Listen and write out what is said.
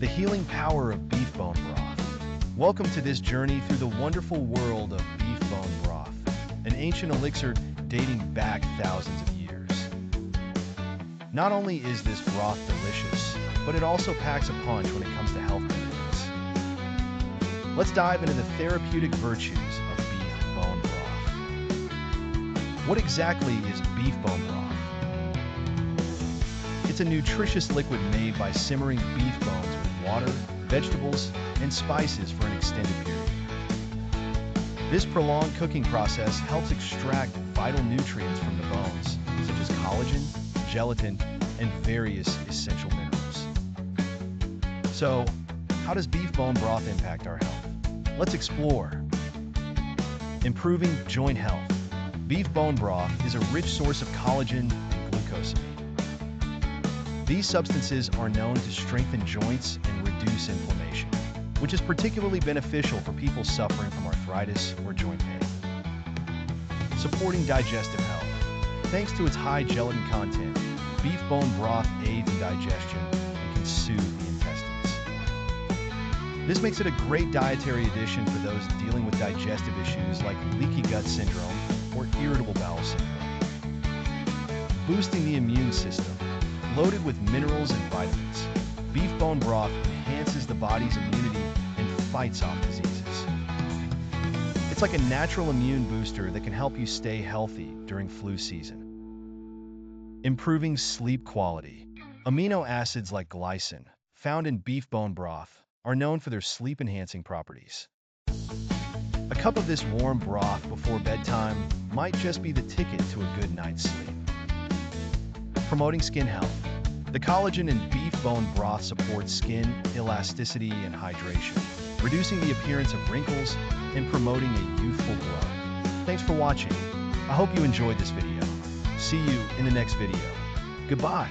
the healing power of beef bone broth. Welcome to this journey through the wonderful world of beef bone broth, an ancient elixir dating back thousands of years. Not only is this broth delicious, but it also packs a punch when it comes to health benefits. Let's dive into the therapeutic virtues of beef bone broth. What exactly is beef bone broth? It's a nutritious liquid made by simmering beef bones with water, vegetables, and spices for an extended period. This prolonged cooking process helps extract vital nutrients from the bones, such as collagen, gelatin, and various essential minerals. So, how does beef bone broth impact our health? Let's explore. Improving joint health. Beef bone broth is a rich source of collagen and glucosamine. These substances are known to strengthen joints and reduce inflammation, which is particularly beneficial for people suffering from arthritis or joint pain. Supporting digestive health. Thanks to its high gelatin content, beef bone broth aids in digestion and can soothe the intestines. This makes it a great dietary addition for those dealing with digestive issues like leaky gut syndrome or irritable bowel syndrome. Boosting the immune system. Loaded with minerals and vitamins, beef bone broth enhances the body's immunity and fights off diseases. It's like a natural immune booster that can help you stay healthy during flu season. Improving sleep quality. Amino acids like glycine, found in beef bone broth, are known for their sleep-enhancing properties. A cup of this warm broth before bedtime might just be the ticket to a good night's sleep. Promoting skin health. The collagen in beef bone broth supports skin elasticity and hydration, reducing the appearance of wrinkles and promoting a youthful glow. Thanks for watching. I hope you enjoyed this video. See you in the next video. Goodbye.